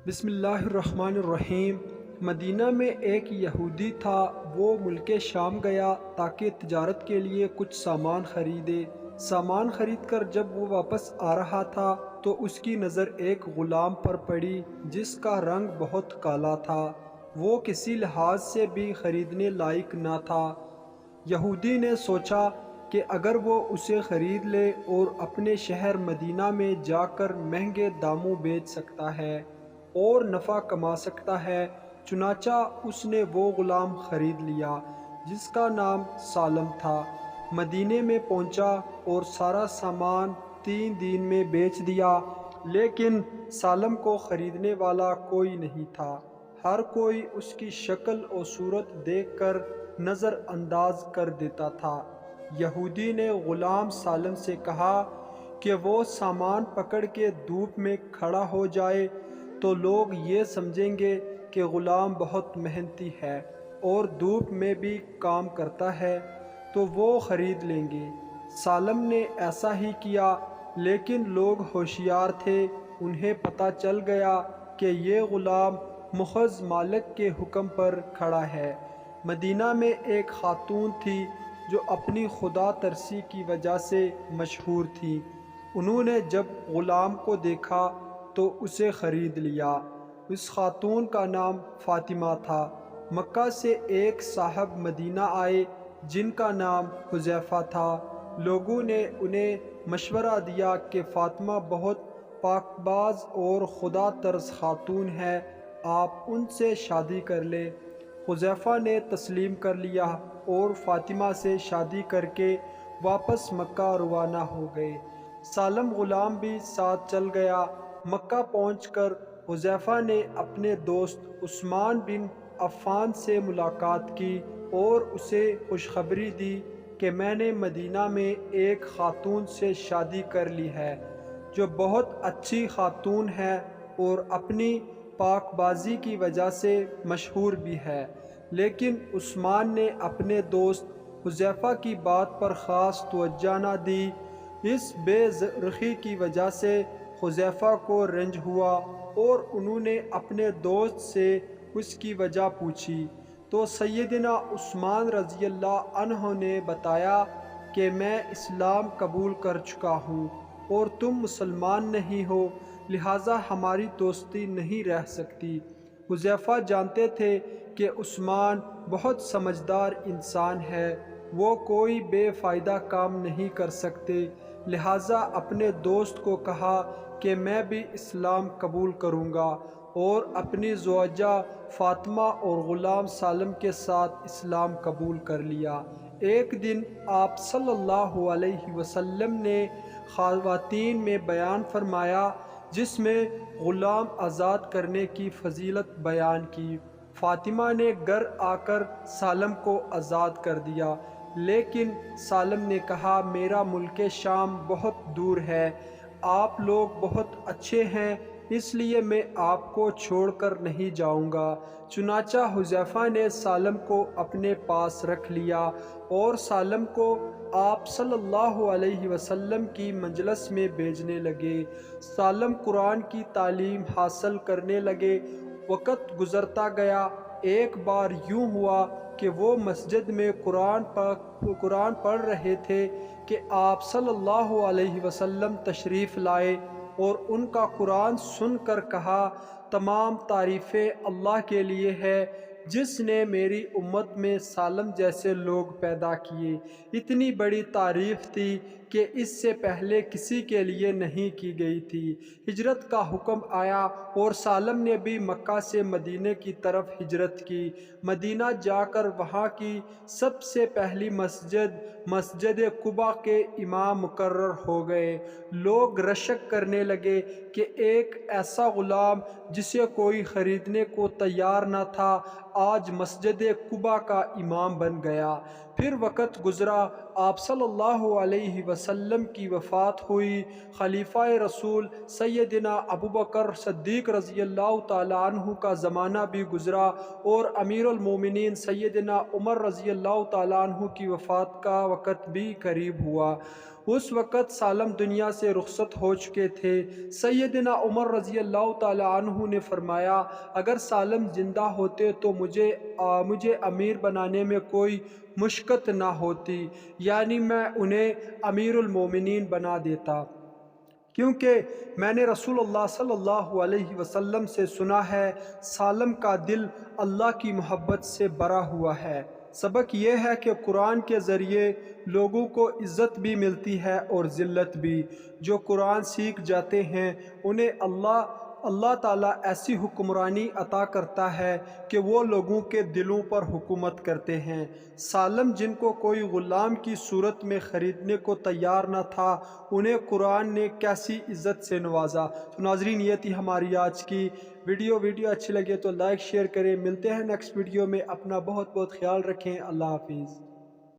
بسم اللہ الرحمن الرحیم۔ مدینہ میں ایک یہودی تھا۔ وہ ملک شام گیا تاکہ تجارت کے لیے کچھ سامان خریدے۔ سامان خرید کر جب وہ واپس آ رہا تھا تو اس کی نظر ایک غلام پر پڑی جس کا رنگ بہت کالا تھا۔ وہ کسی لحاظ سے بھی خریدنے لائق نہ تھا۔ یہودی نے سوچا کہ اگر وہ اسے خرید لے اور اپنے شہر مدینہ میں جا کر مہنگے داموں بیچ سکتا ہے اور نفع کما سکتا ہے، چنانچہ اس نے وہ غلام خرید لیا جس کا نام سالم تھا۔ مدینے میں پہنچا اور سارا سامان 3 دن میں بیچ دیا، لیکن سالم کو خریدنے والا کوئی نہیں تھا۔ ہر کوئی اس کی شکل اور صورت دیکھ کر نظر انداز کر دیتا تھا۔ یہودی نے غلام سالم سے کہا کہ وہ سامان پکڑ کے دھوپ میں کھڑا ہو جائے تو لوگ یہ سمجھیں گے کہ غلام بہت محنتی ہے اور دھوپ میں بھی کام کرتا ہے، تو وہ خرید لیں گے۔ سالم نے ایسا ہی کیا، لیکن لوگ ہوشیار تھے۔ انہیں پتہ چل گیا کہ یہ غلام محض مالک کے حکم پر کھڑا ہے۔ مدینہ میں ایک خاتون تھی جو اپنی خدا ترسی کی وجہ سے مشہور تھی۔ انہوں نے جب غلام کو دیکھا تو اسے خرید لیا۔ اس خاتون کا نام فاطمہ تھا۔ مکہ سے ایک صاحب مدینہ آئے جن کا نام حذیفہ تھا۔ لوگوں نے انہیں مشورہ دیا کہ فاطمہ بہت پاک باز اور خدا ترس خاتون ہے، آپ ان سے شادی کر لیں۔ حذیفہ نے تسلیم کر لیا اور فاطمہ سے شادی کر کے واپس مکہ روانہ ہو گئے۔ سالم غلام بھی ساتھ چل گیا۔ مکہ پہنچ کر حذیفہ نے اپنے دوست عثمان بن عفان سے ملاقات کی اور اسے خوشخبری دی کہ میں نے مدینہ میں ایک خاتون سے شادی کر لی ہے جو بہت اچھی خاتون ہے اور اپنی پاک بازی کی وجہ سے مشہور بھی ہے۔ لیکن عثمان نے اپنے دوست حذیفہ کی بات پر خاص توجہ نہ دی۔ اس بے رخی کی وجہ سے حذیفہ کو رنج ہوا اور انہوں نے اپنے دوست سے اس کی وجہ پوچھی تو سیدنا عثمان رضی اللہ عنہ نے بتایا کہ میں اسلام قبول کر چکا ہوں اور تم مسلمان نہیں ہو، لہٰذا ہماری دوستی نہیں رہ سکتی۔ حذیفہ جانتے تھے کہ عثمان بہت سمجھدار انسان ہے، وہ کوئی بے فائدہ کام نہیں کر سکتے، لہٰذا اپنے دوست کو کہا کہ میں بھی اسلام قبول کروں گا اور اپنی زوجہ فاطمہ اور غلام سالم کے ساتھ اسلام قبول کر لیا۔ ایک دن آپ صلی اللہ علیہ وسلم نے خواتین میں بیان فرمایا جس میں غلام آزاد کرنے کی فضیلت بیان کی۔ فاطمہ نے گھر آ کر سالم کو آزاد کر دیا، لیکن سالم نے کہا میرا ملک شام بہت دور ہے، آپ لوگ بہت اچھے ہیں، اس لیے میں آپ کو چھوڑ کر نہیں جاؤں گا۔ چنانچہ حذیفہ نے سالم کو اپنے پاس رکھ لیا اور سالم کو آپ صلی اللہ علیہ وسلم کی مجلس میں بھیجنے لگے۔ سالم قرآن کی تعلیم حاصل کرنے لگے۔ وقت گزرتا گیا۔ ایک بار یوں ہوا کہ وہ مسجد میں قرآن پڑھ رہے تھے کہ آپ صلی اللہ علیہ وسلم تشریف لائے اور ان کا قرآن سن کر کہا تمام تعریفیں اللہ کے لیے ہے جس نے میری امت میں سالم جیسے لوگ پیدا کیے۔ اتنی بڑی تعریف تھی کہ اس سے پہلے کسی کے لیے نہیں کی گئی تھی۔ ہجرت کا حکم آیا اور سالم نے بھی مکہ سے مدینے کی طرف ہجرت کی۔ مدینہ جا کر وہاں کی سب سے پہلی مسجد قباء کے امام مقرر ہو گئے۔ لوگ رشک کرنے لگے کہ ایک ایسا غلام جسے کوئی خریدنے کو تیار نہ تھا آج مسجد قباء کا امام بن گیا۔ پھر وقت گزرا، آپ صلی اللہ علیہ وسلم کی وفات ہوئی۔ خلیفہ رسول سیدنا ابوبکر صدیق رضی اللہ تعالیٰ عنہ کا زمانہ بھی گزرا اور امیر المومنین سیدنا عمر رضی اللہ تعالیٰ عنہ کی وفات کا وقت بھی قریب ہوا۔ اس وقت سالم دنیا سے رخصت ہو چکے تھے۔ سیدنا عمر رضی اللہ تعالی عنہ نے فرمایا اگر سالم زندہ ہوتے تو مجھے امیر بنانے میں کوئی مشقت نہ ہوتی، یعنی میں انہیں امیر المومنین بنا دیتا، کیونکہ میں نے رسول اللہ صلی اللہ علیہ وسلم سے سنا ہے سالم کا دل اللہ کی محبت سے بھرا ہوا ہے۔ سبق یہ ہے کہ قرآن کے ذریعے لوگوں کو عزت بھی ملتی ہے اور ذلت بھی۔ جو قرآن سیکھ جاتے ہیں انہیں اللہ تعالیٰ ایسی حکمرانی عطا کرتا ہے کہ وہ لوگوں کے دلوں پر حکومت کرتے ہیں۔ سالم جن کو کوئی غلام کی صورت میں خریدنے کو تیار نہ تھا، انہیں قرآن نے کیسی عزت سے نوازا۔ تو ناظرین یہ تھی ہماری آج کی ویڈیو اچھی لگے تو لائک شیئر کریں۔ ملتے ہیں نیکسٹ ویڈیو میں، اپنا بہت خیال رکھیں۔ اللہ حافظ۔